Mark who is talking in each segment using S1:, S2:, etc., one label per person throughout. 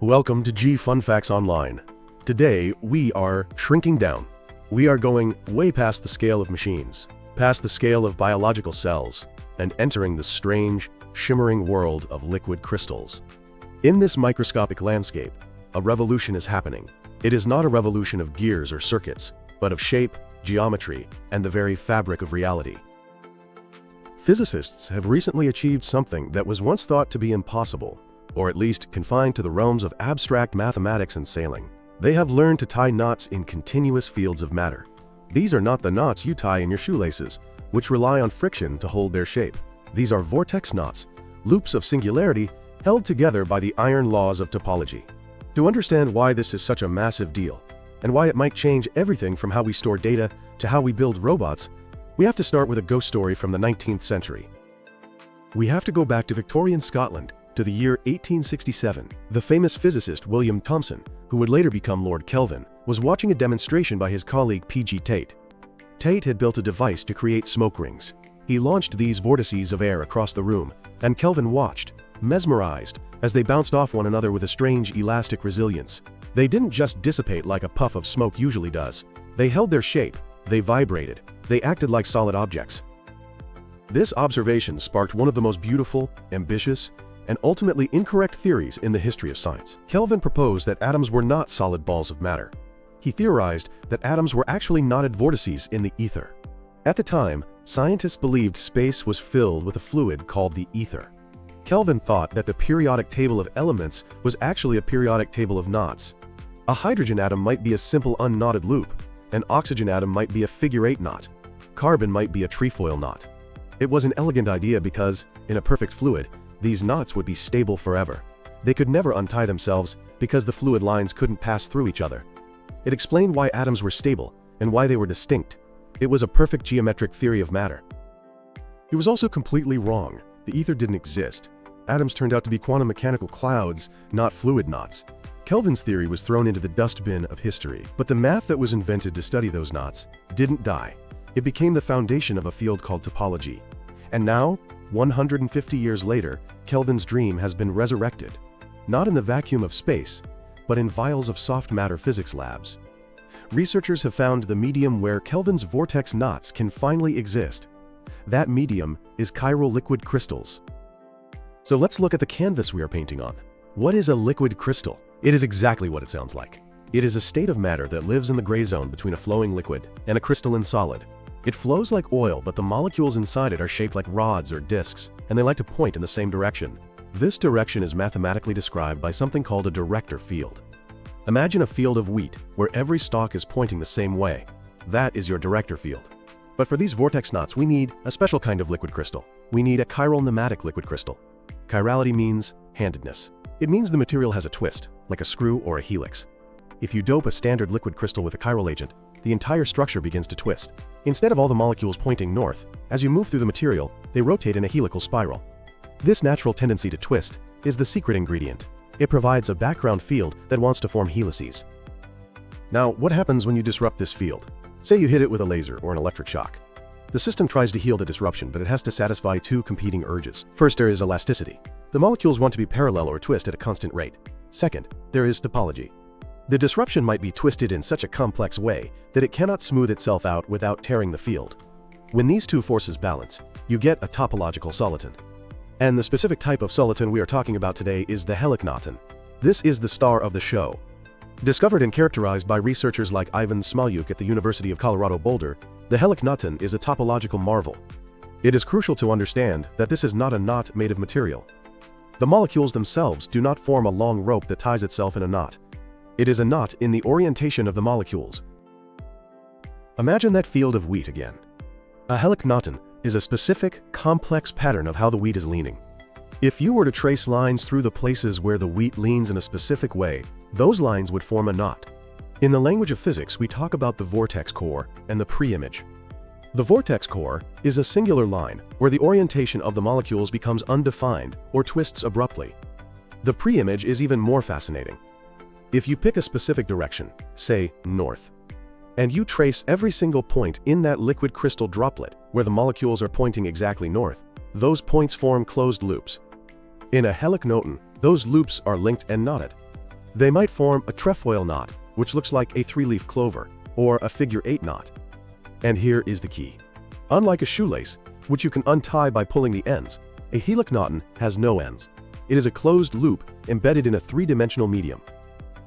S1: Welcome to G Fun Facts Online. Today, we are shrinking down. We are going way past the scale of machines, past the scale of biological cells, and entering the strange, shimmering world of liquid crystals. In this microscopic landscape, a revolution is happening. It is not a revolution of gears or circuits, but of shape, geometry, and the very fabric of reality. Physicists have recently achieved something that was once thought to be impossible, or at least confined to the realms of abstract mathematics and sailing. They have learned to tie knots in continuous fields of matter. These are not the knots you tie in your shoelaces, which rely on friction to hold their shape. These are vortex knots, loops of singularity held together by the iron laws of topology. To understand why this is such a massive deal, and why it might change everything from how we store data to how we build robots, we have to start with a ghost story from the 19th century. We have to go back to Victorian Scotland, to the year 1867. The famous physicist William Thomson, who would later become Lord Kelvin, was watching a demonstration by his colleague P.G. Tate. Tate had built a device to create smoke rings. He launched these vortices of air across the room, and Kelvin watched, mesmerized, as they bounced off one another with a strange elastic resilience. They didn't just dissipate like a puff of smoke usually does. They held their shape, they vibrated, they acted like solid objects. This observation sparked one of the most beautiful, ambitious, and ultimately incorrect theories in the history of science. Kelvin proposed that atoms were not solid balls of matter. He theorized that atoms were actually knotted vortices in the ether. At the time, scientists believed space was filled with a fluid called the ether. Kelvin thought that the periodic table of elements was actually a periodic table of knots. A hydrogen atom might be a simple unknotted loop. An oxygen atom might be a figure-8 knot. Carbon might be a trefoil knot. It was an elegant idea because, in a perfect fluid, these knots would be stable forever. They could never untie themselves because the fluid lines couldn't pass through each other. It explained why atoms were stable and why they were distinct. It was a perfect geometric theory of matter. He was also completely wrong. The ether didn't exist. Atoms turned out to be quantum mechanical clouds, not fluid knots. Kelvin's theory was thrown into the dustbin of history, but the math that was invented to study those knots didn't die. It became the foundation of a field called topology. And now, 150 years later, Kelvin's dream has been resurrected, not in the vacuum of space, but in vials of soft matter physics labs. Researchers have found the medium where Kelvin's vortex knots can finally exist. That medium is chiral liquid crystals. So let's look at the canvas we are painting on. What is a liquid crystal? It is exactly what it sounds like. It is a state of matter that lives in the gray zone between a flowing liquid and a crystalline solid. It flows like oil, but the molecules inside it are shaped like rods or discs, and they like to point in the same direction. This direction is mathematically described by something called a director field. Imagine a field of wheat, where every stalk is pointing the same way. That is your director field. But for these vortex knots, we need a special kind of liquid crystal. We need a chiral pneumatic liquid crystal. Chirality means handedness. It means the material has a twist, like a screw or a helix. If you dope a standard liquid crystal with a chiral agent, the entire structure begins to twist. Instead of all the molecules pointing north, as you move through the material, they rotate in a helical spiral. This natural tendency to twist is the secret ingredient. It provides a background field that wants to form helices. Now, what happens when you disrupt this field? Say you hit it with a laser or an electric shock. The system tries to heal the disruption, but it has to satisfy two competing urges. First, there is elasticity. The molecules want to be parallel or twist at a constant rate. Second, there is topology. The disruption might be twisted in such a complex way that it cannot smooth itself out without tearing the field. When these two forces balance, you get a topological soliton. And the specific type of soliton we are talking about today is the heliknoton. This is the star of the show. Discovered and characterized by researchers like Ivan Smolyuk at the University of Colorado Boulder, the heliknoton is a topological marvel. It is crucial to understand that this is not a knot made of material. The molecules themselves do not form a long rope that ties itself in a knot. It is a knot in the orientation of the molecules. Imagine that field of wheat again. A heliknoton is a specific, complex pattern of how the wheat is leaning. If you were to trace lines through the places where the wheat leans in a specific way, those lines would form a knot. In the language of physics, we talk about the vortex core and the pre-image. The vortex core is a singular line where the orientation of the molecules becomes undefined or twists abruptly. The pre-image is even more fascinating. If you pick a specific direction, say north, and you trace every single point in that liquid crystal droplet where the molecules are pointing exactly north, those points form closed loops. In a heliknoton, those loops are linked and knotted. They might form a trefoil knot, which looks like a three-leaf clover, or a figure-8 knot. And here is the key. Unlike a shoelace, which you can untie by pulling the ends, a heliknoton has no ends. It is a closed loop embedded in a three-dimensional medium.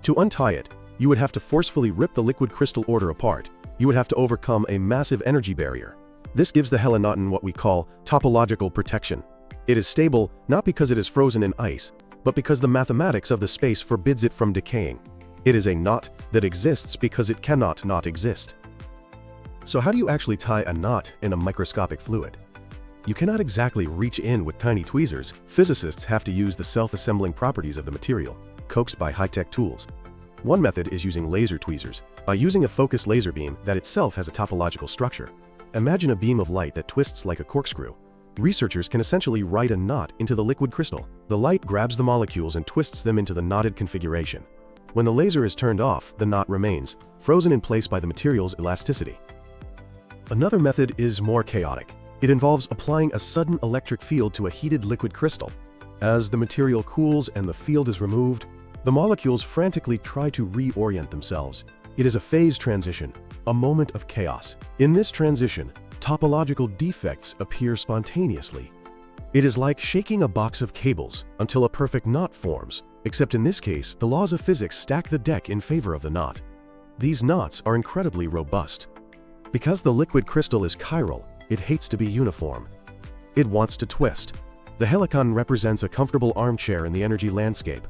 S1: To untie it, you would have to forcefully rip the liquid crystal order apart. You would have to overcome a massive energy barrier. This gives the heliknoton what we call topological protection. It is stable not because it is frozen in ice, but because the mathematics of the space forbids it from decaying. It is a knot that exists because it cannot not exist. So how do you actually tie a knot in a microscopic fluid? You cannot exactly reach in with tiny tweezers. Physicists have to use the self-assembling properties of the material, coaxed by high-tech tools. One method is using laser tweezers, by using a focused laser beam that itself has a topological structure. Imagine a beam of light that twists like a corkscrew. Researchers can essentially write a knot into the liquid crystal. The light grabs the molecules and twists them into the knotted configuration. When the laser is turned off, the knot remains, frozen in place by the material's elasticity. Another method is more chaotic. It involves applying a sudden electric field to a heated liquid crystal. As the material cools and the field is removed, the molecules frantically try to reorient themselves. It is a phase transition, a moment of chaos. In this transition, topological defects appear spontaneously. It is like shaking a box of cables until a perfect knot forms, except in this case, the laws of physics stack the deck in favor of the knot. These knots are incredibly robust. Because the liquid crystal is chiral, it hates to be uniform. It wants to twist. The heliknoton represents a comfortable armchair in the energy landscape.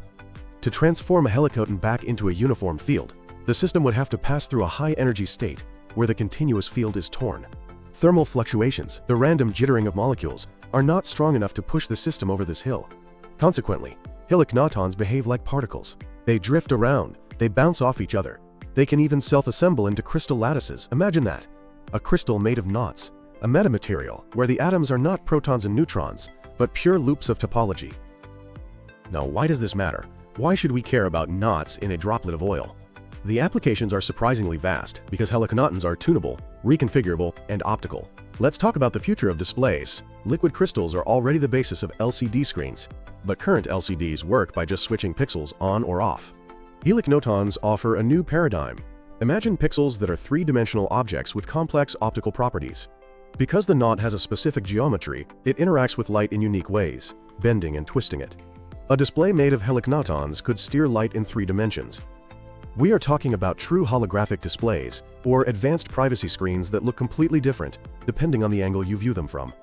S1: To transform a heliknoton back into a uniform field, the system would have to pass through a high-energy state where the continuous field is torn. Thermal fluctuations, the random jittering of molecules, are not strong enough to push the system over this hill. Consequently, heliknotons behave like particles. They drift around, they bounce off each other. They can even self-assemble into crystal lattices. Imagine that. A crystal made of knots, a metamaterial where the atoms are not protons and neutrons, but pure loops of topology. Now, why does this matter? Why should we care about knots in a droplet of oil? The applications are surprisingly vast because heliknotons are tunable, reconfigurable, and optical. Let's talk about the future of displays. Liquid crystals are already the basis of LCD screens, but current LCDs work by just switching pixels on or off. Heliknotons offer a new paradigm. Imagine pixels that are three-dimensional objects with complex optical properties. Because the knot has a specific geometry, it interacts with light in unique ways, bending and twisting it. A display made of heliknotons could steer light in 3 dimensions. We are talking about true holographic displays, or advanced privacy screens that look completely different, depending on the angle you view them from.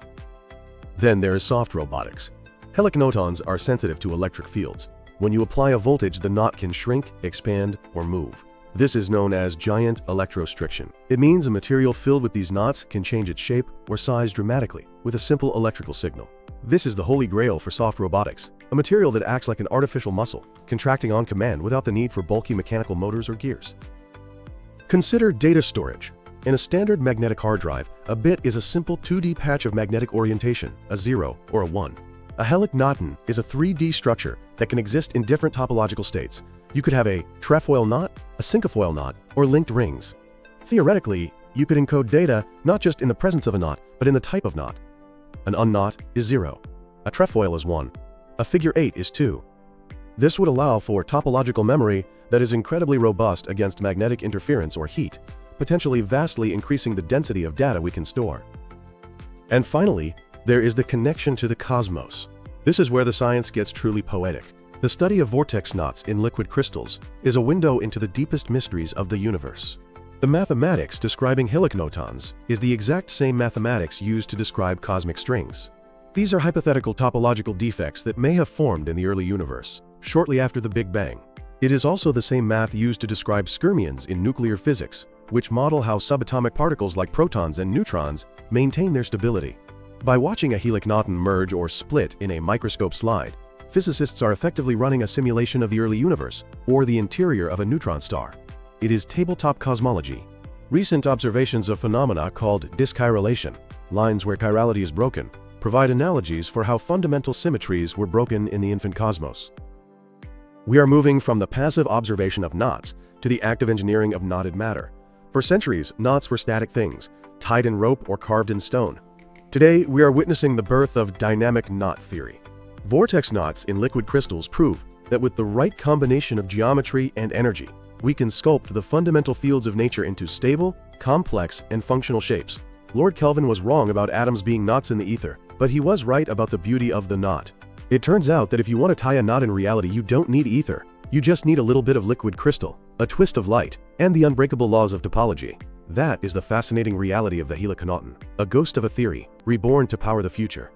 S1: Then there is soft robotics. Heliknotons are sensitive to electric fields. When you apply a voltage, the knot can shrink, expand, or move. This is known as giant electrostriction. It means a material filled with these knots can change its shape or size dramatically with a simple electrical signal. This is the holy grail for soft robotics, a material that acts like an artificial muscle, contracting on command without the need for bulky mechanical motors or gears. Consider data storage. In a standard magnetic hard drive, a bit is a simple 2D patch of magnetic orientation, a 0 or a 1. A heliknoton is a 3D structure that can exist in different topological states. You could have a trefoil knot, a cinquefoil knot, or linked rings. Theoretically, you could encode data not just in the presence of a knot, but in the type of knot. An unknot is 0. A trefoil is 1. A figure 8 is 2. This would allow for topological memory that is incredibly robust against magnetic interference or heat, potentially vastly increasing the density of data we can store. And finally, there is the connection to the cosmos. This is where the science gets truly poetic. The study of vortex knots in liquid crystals is a window into the deepest mysteries of the universe. The mathematics describing heliknotons is the exact same mathematics used to describe cosmic strings. These are hypothetical topological defects that may have formed in the early universe, shortly after the Big Bang. It is also the same math used to describe skyrmions in nuclear physics, which model how subatomic particles like protons and neutrons maintain their stability. By watching a heliknoton merge or split in a microscope slide, physicists are effectively running a simulation of the early universe, or the interior of a neutron star. It is tabletop cosmology. Recent observations of phenomena called dischiralation, lines where chirality is broken, provide analogies for how fundamental symmetries were broken in the infant cosmos. We are moving from the passive observation of knots to the active engineering of knotted matter. For centuries, knots were static things, tied in rope or carved in stone. Today, we are witnessing the birth of dynamic knot theory. Vortex knots in liquid crystals prove that with the right combination of geometry and energy, we can sculpt the fundamental fields of nature into stable, complex, and functional shapes. Lord Kelvin was wrong about atoms being knots in the ether, but he was right about the beauty of the knot. It turns out that if you want to tie a knot in reality, you don't need ether. You just need a little bit of liquid crystal, a twist of light, and the unbreakable laws of topology. That is the fascinating reality of the heliknoton, a ghost of a theory, reborn to power the future.